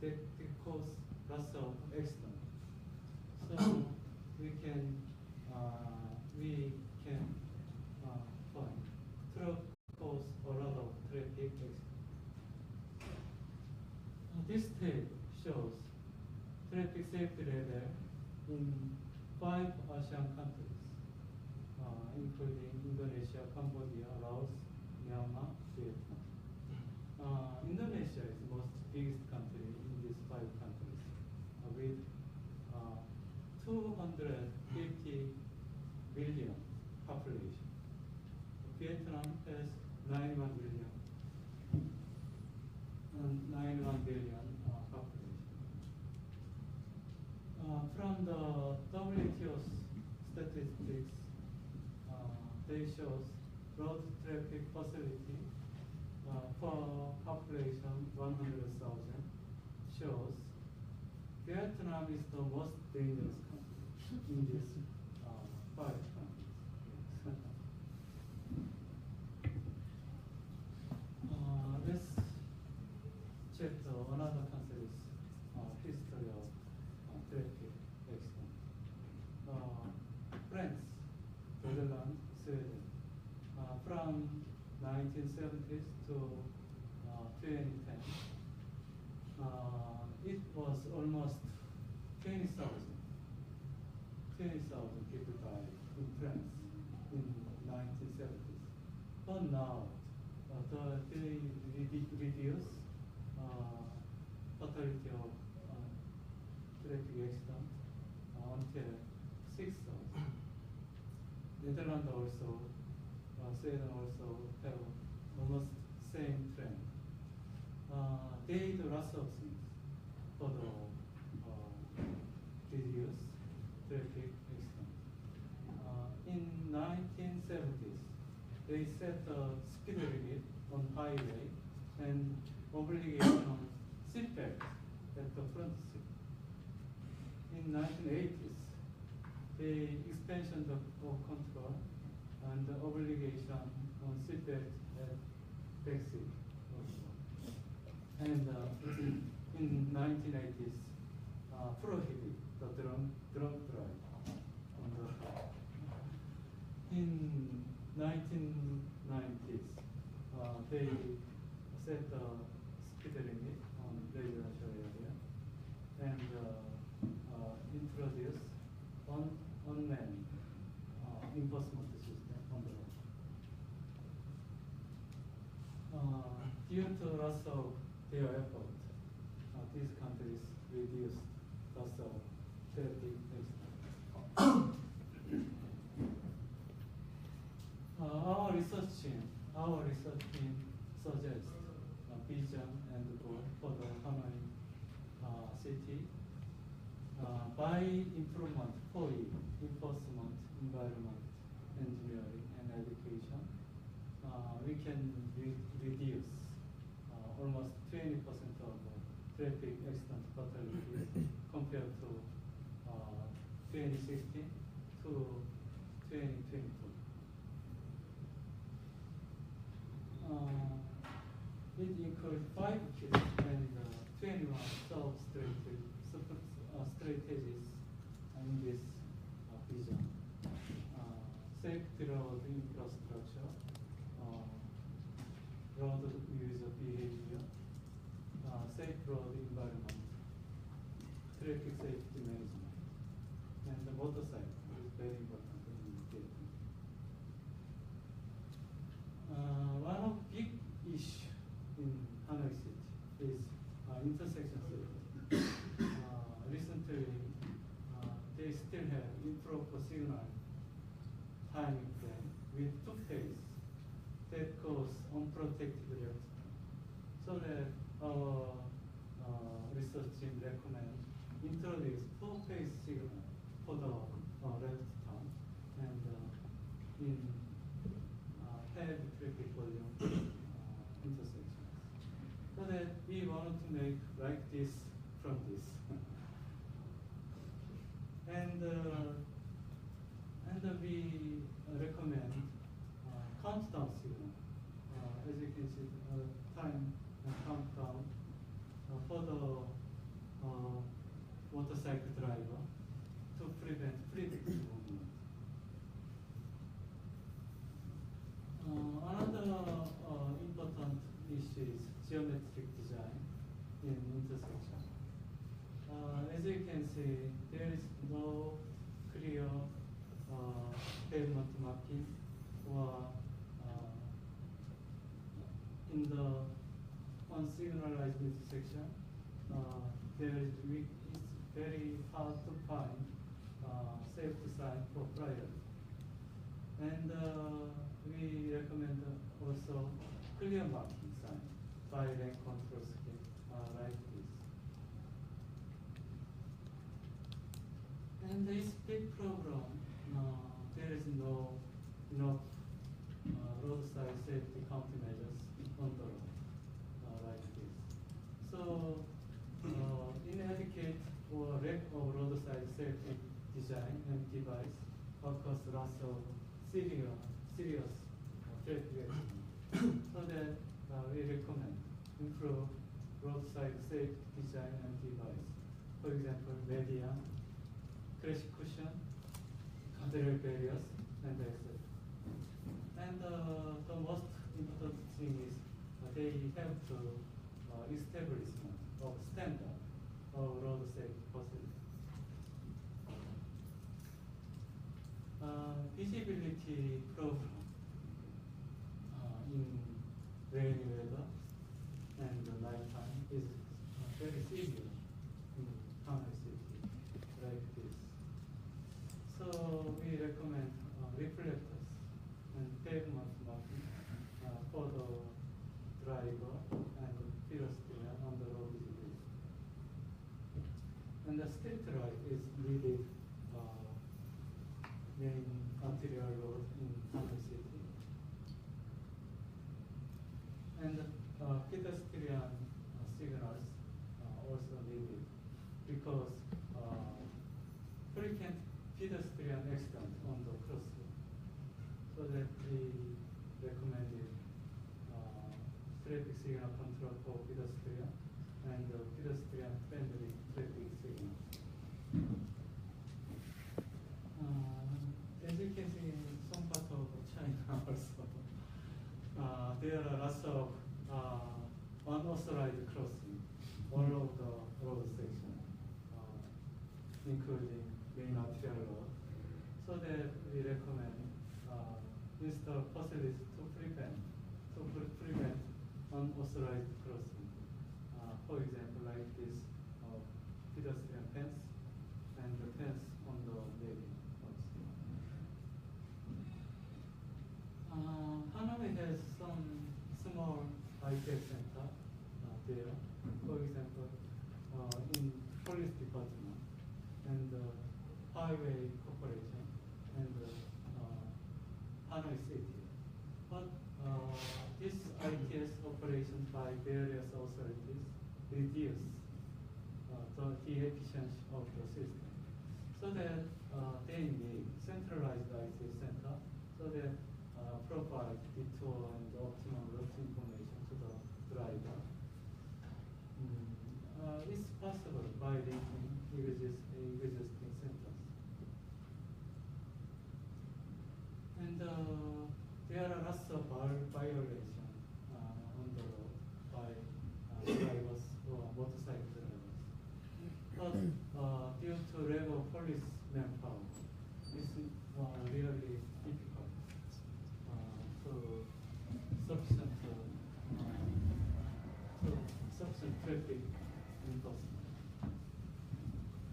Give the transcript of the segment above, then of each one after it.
that cause lots of accident. So we can find truck cause a lot of traffic accident. This table shows traffic safety level in 5 ASEAN countries, including Indonesia, Cambodia, Laos, Myanmar, Vietnam. Indonesia is the most biggest country in these 5 countries, with 250 million population. Vietnam has 91 billion population. From the WTO's statistics, they shows road traffic facility for population 100,000 shows Vietnam is the most dangerous country in these 5 countries. Let's check another country's history of traffic accident. France, Netherlands, Sweden. From 1970s to 2010, it was almost 20,000 people died in France in 1970s. But now, they reduce fatality of traffic accident until 6,000. Netherlands also, Sweden also have almost same trend. They do lots of things for the reduce traffic accident. In 1970s, they set a speed limit on highway and obligation on seatbelt at the front seat. In 1980s, the expansion of control and the obligation on seatbelt at back seat also. And in 1980s, prohibit the drunk drive on the car. In 1990s, they set the speed limit on residential area and introduced unmanned enforcement system on the road. Due to lots of their effort, these countries reduced lots of traffic accidents. Our research team suggests a vision and goal for the Hanoi city by improvement for enforcement, environment, engineering, and education. We can reduce almost 20% of traffic accident fatalities compared to 2016 to 2022. It includes 5 kills and 21 strategies in this vision. Safety road infrastructure, road user behavior, safe road environment, traffic safety management, and the motorcycle is very important in Vietnam. One of big issue in Hanoi City is intersection safety. Recently, they still have improper signal timing plan with 2 phases that cause unprotected left turn. So that our research team recommend introduce 4-phase signal for the left turn and in heavy traffic volume intersections. So that we wanted to make like this from this. And we recommend countdown signal. As you can see, time and countdown for the motorcycle driver to prevent predictive movement. Another important issue is geometric design in intersection. As you can see, there is no clear pavement marking or in the unsignalized intersection. It's very hard to find safety sign for priority. And we recommend also clear marking sign by lane control scheme like this. And this big problem, there is no enough roadside safety countermeasures on the road like this. So inadequate or lack of roadside safety design and device occurs lots of serious traffic accidents. So that we recommend improve roadside safe design and device. For example, median, crash cushion, guardrail barriers, and etc. And the most important thing is they have to establishment of standard of road safety facility. Visibility problem in rainy weather and nighttime is very serious in Kang city like this. So we recommend reflectors and pavement marking for the driver and pedestrian on the road visibility. And the street light is needed main arterial road in Kang city. And pedestrian signals also needed because frequent pedestrian accident on the crossing. So that we recommended traffic signal control for pedestrian and pedestrian friendly traffic signal. As you can see in some part of China also, there are lots of unauthorized crossing all over the road section, including main arterial road. So that we recommend install facilities to prevent unauthorized crossing. For example, like this pedestrian fence and the fence on the lane. Hanoi has some small IT center there. For example, in police department and highway corporation and Hanoi city. But this ITS operation by various authorities reduce the efficiency of the system. So that they need centralized IT center so that provide detour and optimum route information to the driver. It's possible by linking existing centers. And there are lots of violations on the road by drivers or motorcycle drivers. But due to lack of police manpower, it's really difficult. Sufficient traffic enforcement.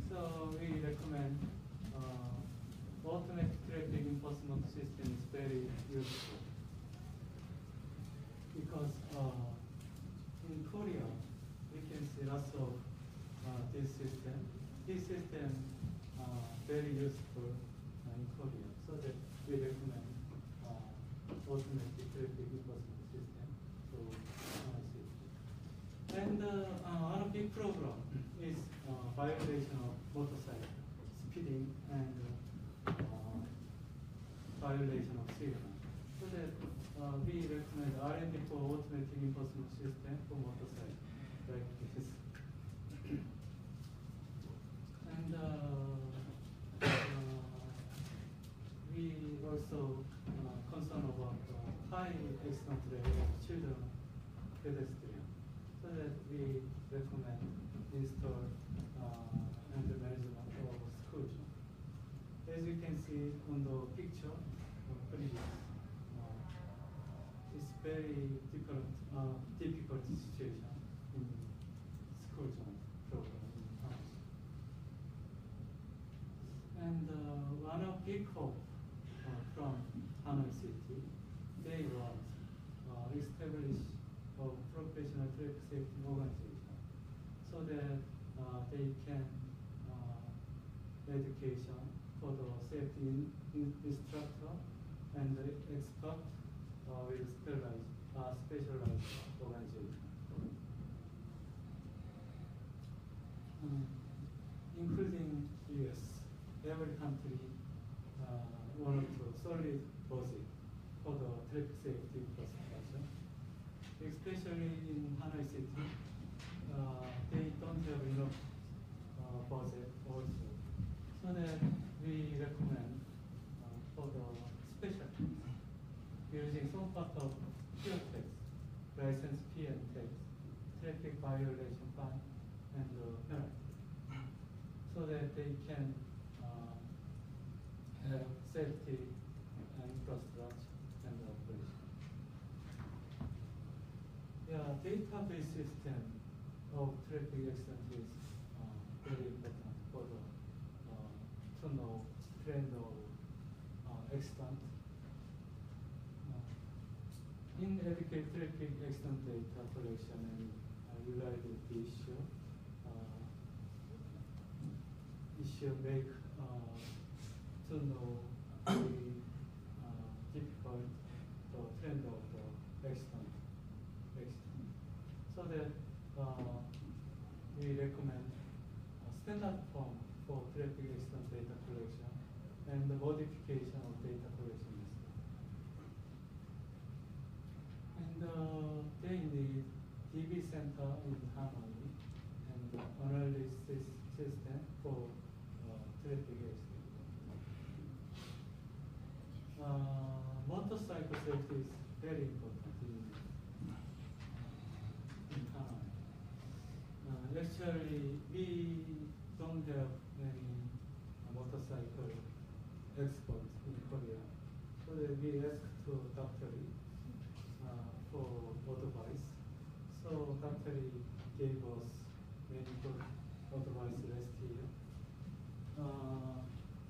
So we recommend automatic traffic enforcement system is very useful because in Korea we can see lots of this system. This system very useful in Korea, so that we recommend automatic traffic enforcement system to city. And our big problem is violation of motorcycle speeding and violation of signal. So that we recommend R&D for automatic enforcement system for motorcycle like this. accident rate of children pedestrians. So that we recommend install and the management of school zone. As you can see on the picture, previous, it's very difficult situation in school zone program in Hanoi. And one of big hope from Hanoi City, they want establish a professional traffic safety organization so that they can education for the safety instructor and the expert will specialized organization. Including US, every country wanted to solid budget for the traffic safety infrastructure. Especially in Hanoi City, they don't have enough budget also. So that we recommend for the special tax, using some part of pure tax, license fee and tax, traffic violation fine, and penalty, so that they can have safety and infrastructure and operation. Yeah, database system of traffic accident is very important for the to know trend of accident. Inadequate traffic accident data collection and reliability issue make to know the difficult the trend of the accident. So that we recommend a standard form for traffic accident data collection and the modification of data collection method. And they need DB center in Hanoi and analysis system for traffic accident. Motorcycle safety is very important in Hanoi. Actually, we don't have any motorcycle experts in Korea, so that we asked to Dr. for advice. So Dr. gave us many good advice last year.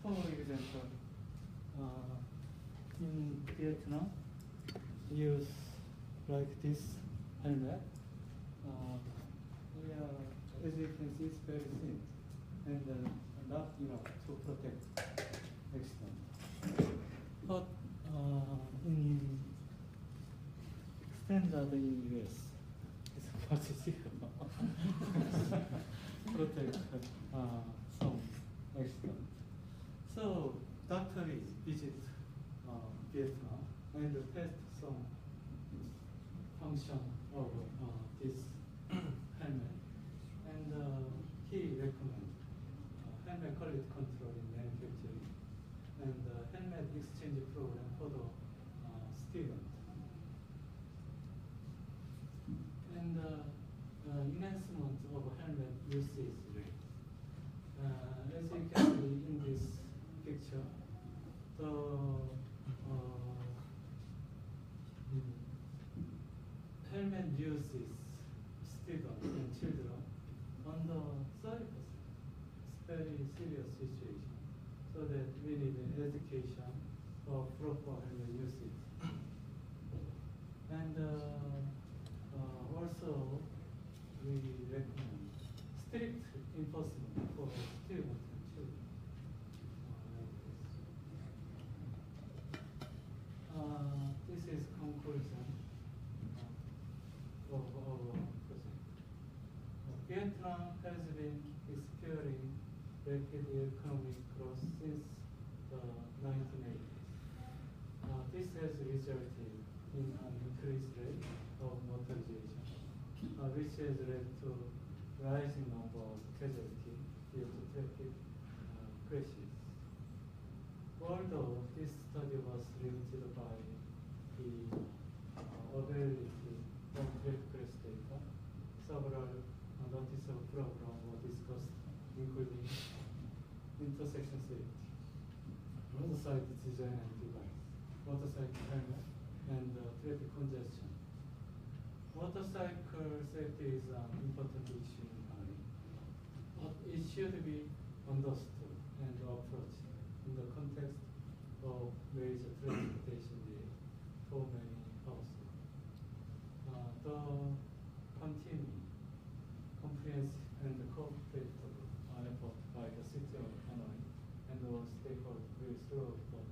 For example, in Vietnam, use like this helmet. As you can see, it's very thin and not enough to protect accident. But in standard in US, it's much easier protect some accident. So Dr. visit Vietnam and test some function of this helmet, and he recommends helmet quality control in manufacturing and helmet exchange program for the student. And enhancement of helmet usage rate. As you can see in this picture, the helmet uses students and children under 30%. It's very serious situation. So that we need an education of proper helmet usage. And also we recommend strict enforcement for students and children. This is conclusion of our project. Vietnam has been experiencing rapid economic growth since the 1980s. This has resulted in an increased rate of motorization, which has led to rising number of casualties due to traffic crashes. Although this study was limited by the program were discussed, including intersection safety, motorcycle design and device, motorcycle helmet, and traffic congestion. Motorcycle safety is an important issue in Bali, but it should be understood and approached in the context of major transportation need for many households. The continuing comprehensive and cooperative effort by the city of Hanoi and all stakeholders will slowly but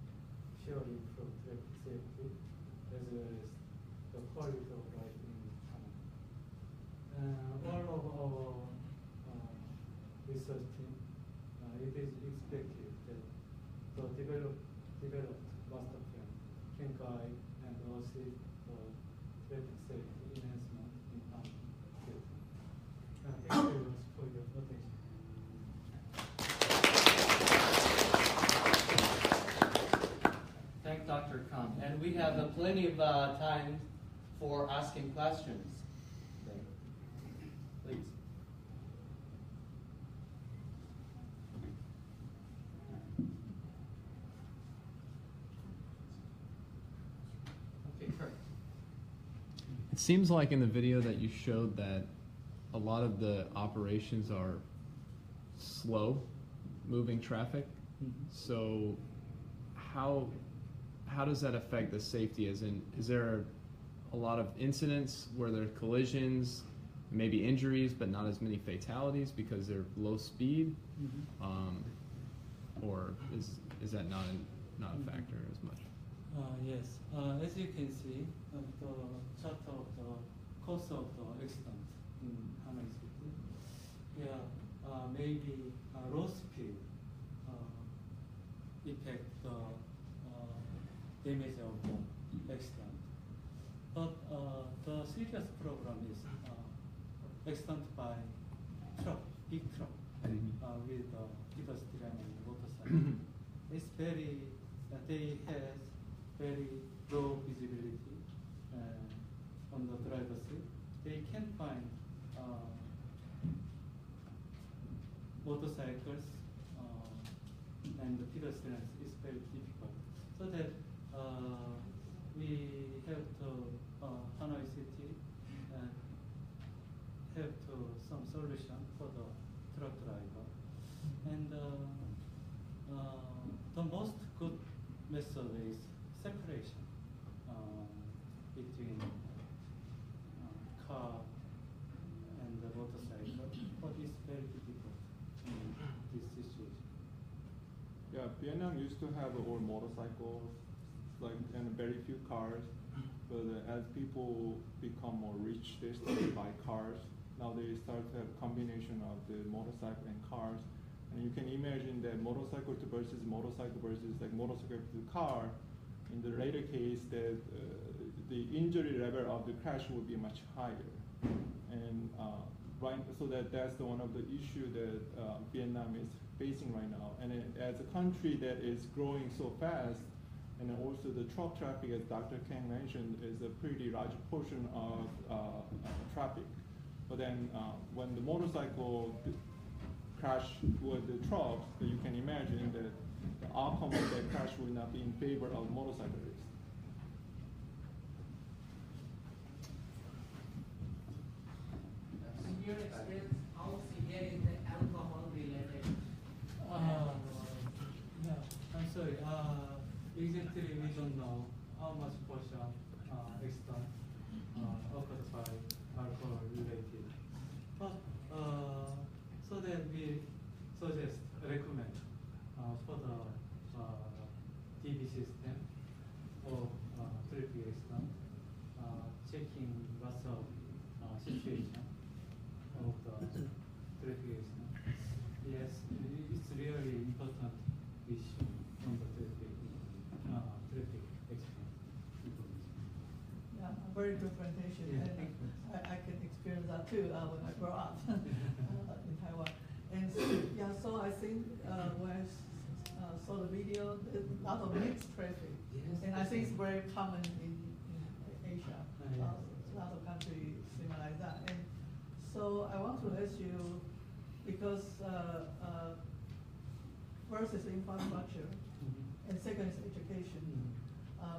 surely improve traffic safety as well as the quality of life in Hanoi. All of our research team, it is expected that the developed master plan can guide and assist the traffic safety enhancement in Hanoi. Thank you very much for your attention. Thank Dr. Kang. And we have plenty of time for asking questions. Okay. Please. Okay, Kurt. It seems like in the video that you showed that a lot of the operations are slow moving traffic. Mm-hmm. So how does that affect the safety? As in, is there a lot of incidents where there are collisions, maybe injuries, but not as many fatalities because they're low speed? Mm-hmm. Or is that not a factor as much? Yes, as you can see, the chart of the course of the accident in Hanoi City, maybe low speed affect the damage of the accident. But the serious problem is accident by truck, big truck, with pedestrian and motorcycle. It's very, they have very low visibility on the driver's seat. They can find motorcycles and the pedestrians is very difficult. So that we have to Hanoi City have to some solution for the truck driver, and the most good method is separation between car and the motorcycle, but it's very difficult in this situation. Yeah, Vietnam used to have all motorcycles, and very few cars. But as people become more rich, they start to buy cars. Now they start to have a combination of the motorcycle and cars. And you can imagine that motorcycle versus like motorcycle to car. In the later case, that the injury level of the crash will be much higher. And so that's one of the issues that Vietnam is facing right now. And as a country that is growing so fast, and also the truck traffic, as Dr. Kang mentioned, is a pretty large portion of traffic. But then when the motorcycle crash with the trucks, you can imagine that the outcome of that crash will not be in favor of motorcyclists. In your experience, how severe is the alcohol-related? Yeah, I'm sorry. Exactly, we don't know how much portion accident occurred by alcohol related. But so that we recommend for the TV system of traffic accident, checking lots of situation of the traffic accident. Yes, it's really important issue on the traffic accident information. Yeah, a very good presentation. Yeah, And I can experience that too when I grow up in Taiwan. And so I think when I saw the video, there's a lot of mixed traffic. Yes. And I think it's very common in Asia. Yes. A lot of countries similar like that. And so I want to ask you, because first is infrastructure, and second is education.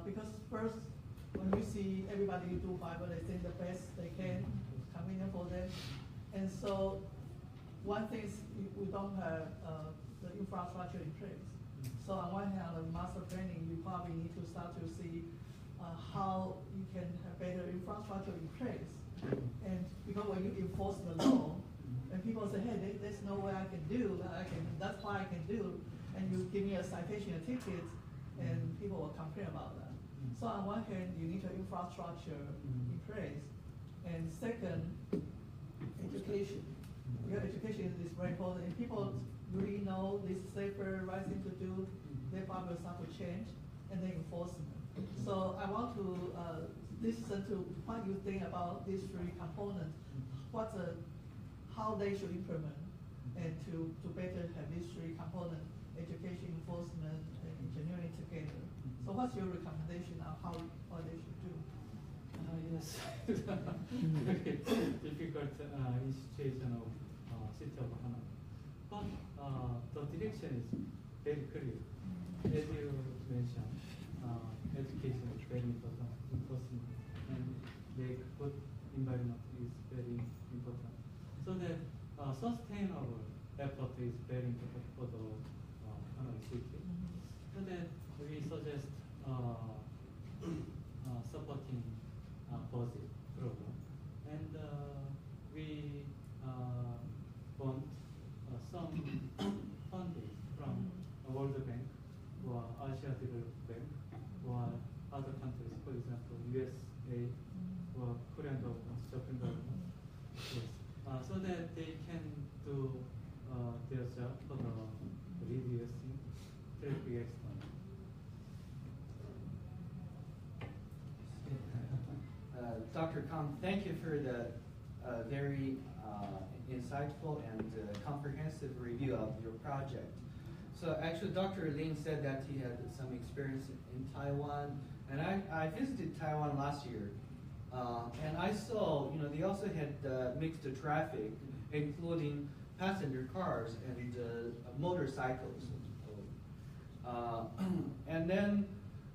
Because first, when you see everybody do fiber, they think the best they can, it's convenient for them. And so one thing is we don't have the infrastructure in place. So on one hand, on the master planning, you probably need to start to see how you can have better infrastructure in place. And because when you enforce the law, and people say, hey, there's no way I can do, that's what I can do, and you give me a citation, a ticket, and people will complain about that. So on one hand, you need an infrastructure in place, and second, education. Your education is very important. If people really know this safer, right thing to do, they probably will start to change, and then enforcement. So I want to listen to what you think about these three components, how they should implement, and to better have these three components, education, enforcement, and engineering together. So what's your recommendation on how they should do? Yes, very difficult situation of city of Hana. But the direction is very clear. As you mentioned, education is very important, enforcement, and the good environment is very important. So that sustainable effort is very important for the Hanoi city. So that we suggest supporting budget program, and we want some funding from World Bank or Asia Development Bank or other countries, for example, USA or Korean government, Japan government, yes, so that they can do their job for the reducing traffic accident. Dr. Kang, thank you for the very insightful and comprehensive review of your project. So actually, Dr. Lin said that he had some experience in Taiwan, and I visited Taiwan last year, and I saw, they also had mixed traffic, including passenger cars and motorcycles. And then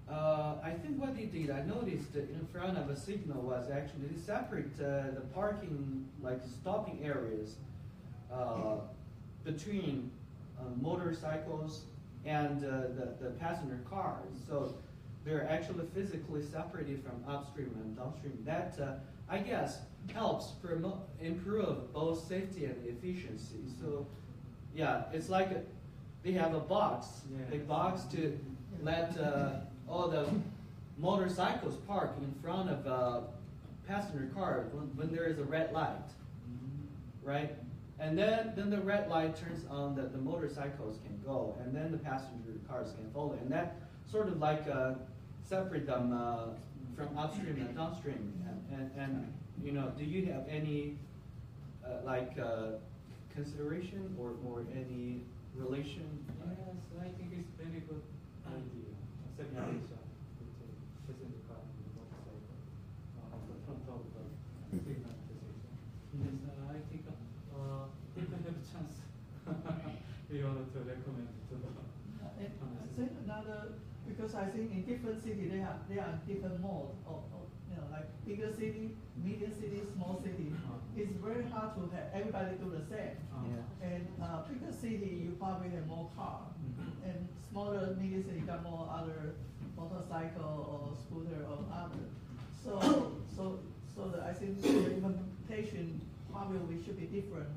I think what they did, I noticed that in front of a signal was actually they separate the parking, like stopping areas between motorcycles and the passenger cars. So they're actually physically separated from upstream and downstream. That, I guess, helps improve both safety and efficiency. So yeah, it's like they have a box, big box to let all the motorcycles park in front of a passenger car when there is a red light, right? And then the red light turns on, that the motorcycles can go, and then the passenger cars can follow. And that sort of like separate them from upstream and downstream. And do you have any consideration or any relation? Yes, I think it's very good idea. Separation between passenger car and the motorcycle on the front of the signal position. Yes, I think if I have a chance, we want to recommend to the. I think another, because I think in different cities they are different modes of like bigger city, medium city, small city. It's very hard to have everybody do the same. And bigger city you probably have more car, and smaller medium city got more other motorcycle or scooter or other. So I think the implementation probably should be different.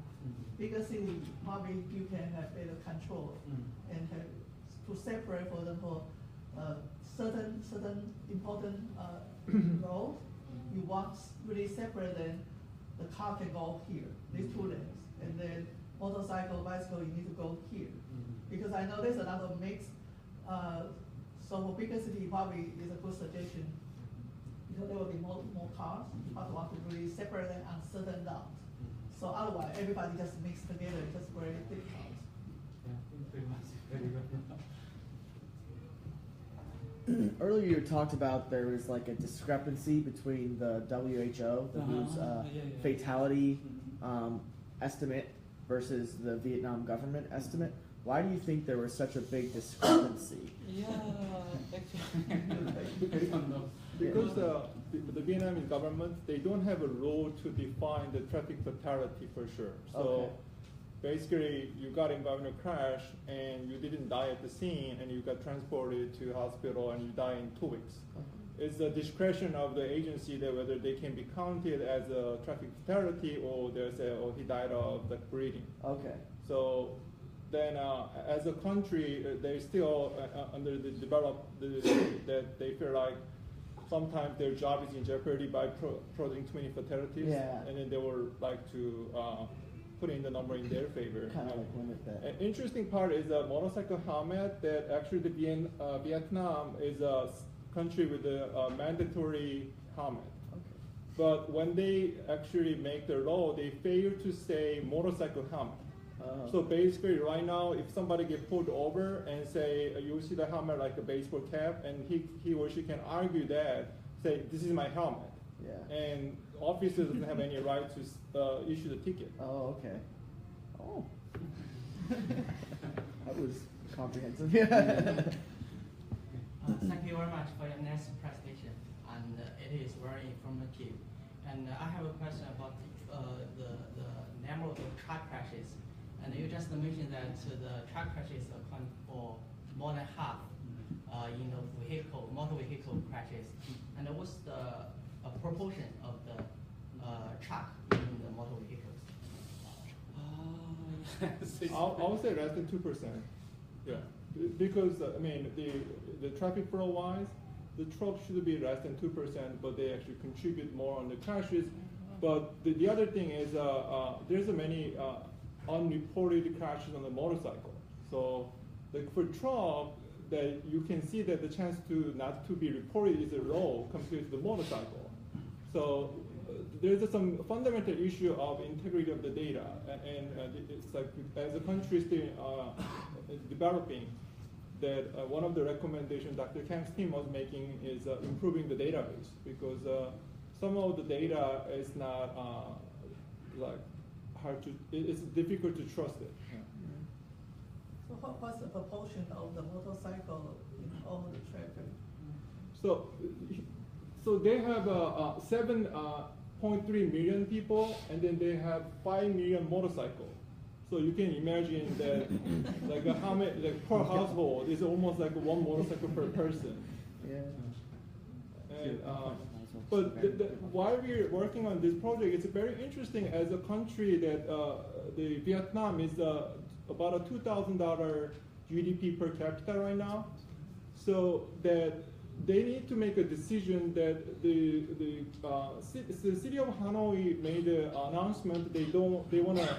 Bigger city probably you can have better control and have to separate, for example, certain important road. You want really separate, then the car can go here, these two lanes, and then motorcycle, bicycle, you need to go here. Because I know there's a lot of mix. So for bigger city, probably is a good suggestion. Because there will be more cars, but want to really separate them on certain routes. So otherwise, everybody just mix together, it's just very difficult. Yeah, pretty much very good. Earlier you talked about there was like a discrepancy between the WHO, the WHO's fatality estimate versus the Vietnam government estimate. Why do you think there was such a big discrepancy? Yeah, actually, I don't know. Because the Vietnamese government, they don't have a rule to define the traffic fatality for sure. So Okay. basically, you got involved in a crash and you didn't die at the scene, and you got transported to hospital and you die in 2 weeks. It's the discretion of the agency that whether they can be counted as a traffic fatality or they say, oh, he died of like breathing. Okay. So then, as a country, they still under the that they feel like sometimes their job is in jeopardy by producing too many fatalities, Yeah. and then they would like to put in the number in their favor. Kind of like limit that. An interesting part is a motorcycle helmet that actually the Vietnam is a country with a mandatory helmet. Okay. But when they actually make the law, they fail to say motorcycle helmet. So basically, right now, if somebody get pulled over and say you see the helmet like a baseball cap, and he or she can argue that, say this is my helmet, Yeah. and officer doesn't have any right to issue the ticket. Oh, okay. Oh. That was comprehensive. Yeah. Thank you very much for your nice presentation, and it is very informative. And I have a question about the number of truck crashes. And you just mentioned that the truck crashes account for more than half in the motor vehicle crashes. And what's the proportion of the truck in the motor vehicles? I would say less than 2%. Yeah, because I mean the traffic flow wise, the truck should be less than 2%, but they actually contribute more on the crashes. But the other thing is there's many unreported crashes on the motorcycle. So like for truck, that you can see that the chance to not to be reported is low compared to the motorcycle. So there's some fundamental issue of integrity of the data, and it's like as a country still developing, that one of the recommendations Dr. Kang's team was making is improving the database, because some of the data is not like hard to, it's difficult to trust it. Yeah. So what's the proportion of the motorcycle in all the traffic? So they have 7.3 million people, and then they have 5 million motorcycles. So you can imagine that like how many, like per household is almost like one motorcycle per person. Yeah. And, but while we're working on this project, it's very interesting as a country that the Vietnam is about a $2,000 GDP per capita right now. So that they need to make a decision that the city of Hanoi made an announcement they want to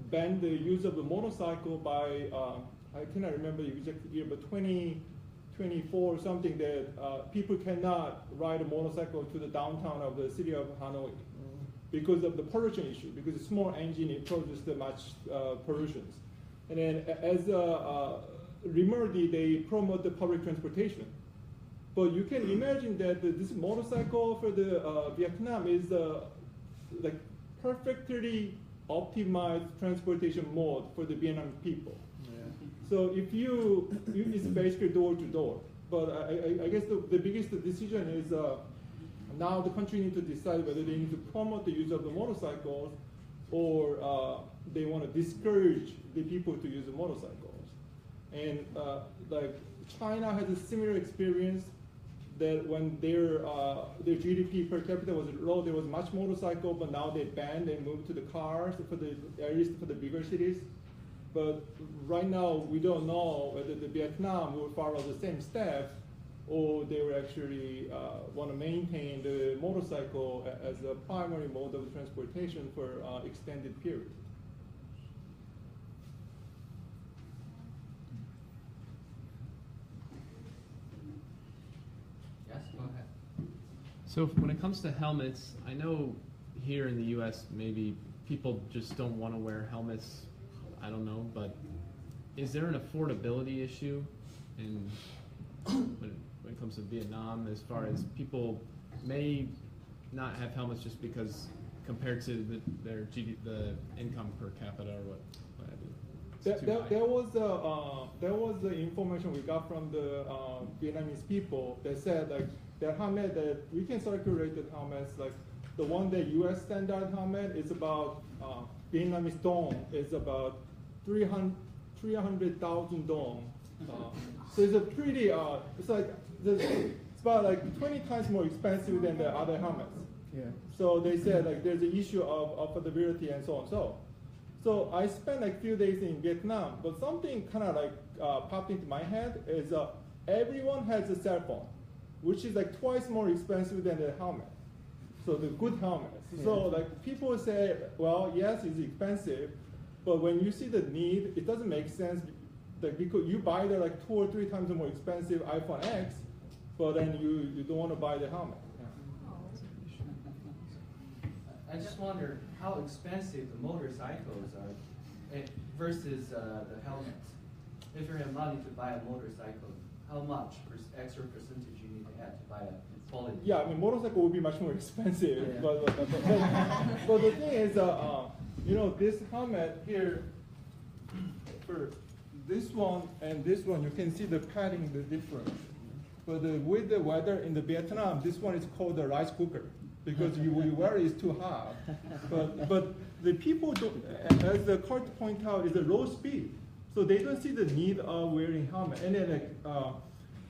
ban the use of the motorcycle by I cannot remember the exact year, but 2024 or something, that people cannot ride a motorcycle to the downtown of the city of Hanoi because of the pollution issue, because a small engine, it produces much pollutions. And then as a remedy, they promote the public transportation. But you can imagine that this motorcycle for the Vietnam is like perfectly optimized transportation mode for the Vietnam people. So if it's basically door to door. But I guess the biggest decision is now the country needs to decide whether they need to promote the use of the motorcycles or they want to discourage the people to use the motorcycles. And like China has a similar experience, that when their GDP per capita was low, there was much motorcycle, but now they banned and moved to the cars for the, at least for the bigger cities. But right now, we don't know whether the Vietnam will follow the same steps, or they will actually want to maintain the motorcycle as a primary mode of transportation for extended period. Yes, go ahead. So when it comes to helmets, I know here in the U.S. maybe people just don't want to wear helmets. I don't know, but is there an affordability issue in when it comes to Vietnam, as far as people may not have helmets just because compared to their the income per capita or what have you? It's too high. There was the information we got from the Vietnamese people that said like their helmet that we can circulate the helmets like the one that U.S. standard helmet is about Vietnamese dong is about 300,000 dong. So it's a pretty it's about like 20 times more expensive than the other helmets. Yeah. So they said like there's an issue of affordability and so on. So I spent like few days in Vietnam, but something kind of like popped into my head is everyone has a cell phone, which is like twice more expensive than the helmet. So the good helmets. Yeah. So like people say, well, yes, it's expensive, but when you see the need, it doesn't make sense. Like because you buy the like 2 or 3 times more expensive iPhone X, but then you don't want to buy the helmet. I just wonder how expensive the motorcycles are versus the helmets. If you have money to buy a motorcycle, how much extra percentage you need to have to buy a quality? Yeah, I mean, motorcycle would be much more expensive. Yeah. But the thing is, this helmet here, for this one and this one, you can see the padding, the difference. But with the weather in the Vietnam, this one is called the rice cooker because you wear it is too hot. But the people don't, as the Kurt pointed out, is a low speed, so they don't see the need of wearing helmet. And then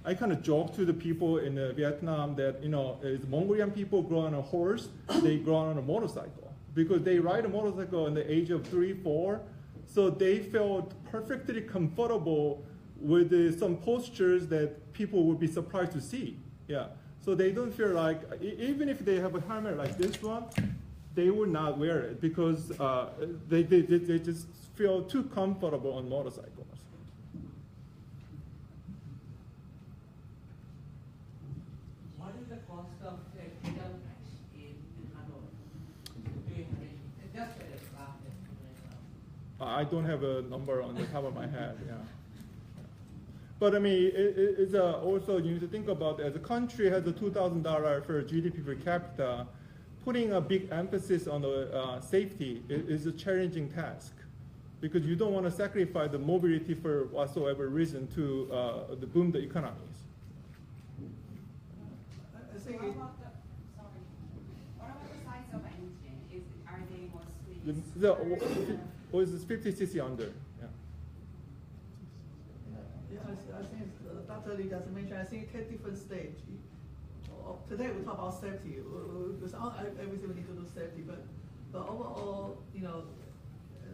I kind of joke to the people in Vietnam that as Mongolian people grow on a horse, they grow on a motorcycle because they ride a motorcycle in the age of 3, 4, so they felt perfectly comfortable with some postures that people would be surprised to see. Yeah, so they don't feel like even if they have a helmet like this one, they would not wear it because they just feel too comfortable on motorcycles. What is the cost of a pedal mesh in Hanoi? Do you have it? Just a rough estimate. I don't have a number on the top of my head. Yeah. But I mean, it's also you need to think about as a country has a $2,000 for GDP per capita, putting a big emphasis on the safety is a challenging task, because you don't want to sacrifice the mobility for whatsoever reason to boom the economies. I think What about the size of engine? Are they mostly It's 50 cc under. Yeah. Yeah, I think Dr. Lee just mentioned, I think 10 different stages. Today we talk about safety, because everything we need to do safety, but overall, as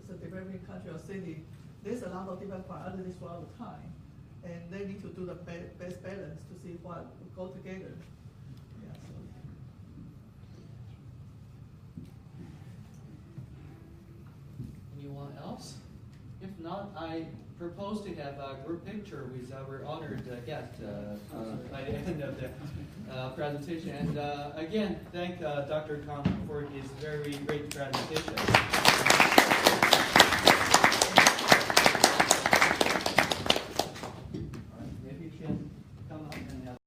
a developing country or city, there's a lot of different priorities for all the time, and they need to do the best balance to see what will go together. Yeah, so. Anyone else? If not, I propose to have a group picture with our honored guest by the end of the presentation. And again, thank Dr. Kang for his very great presentation.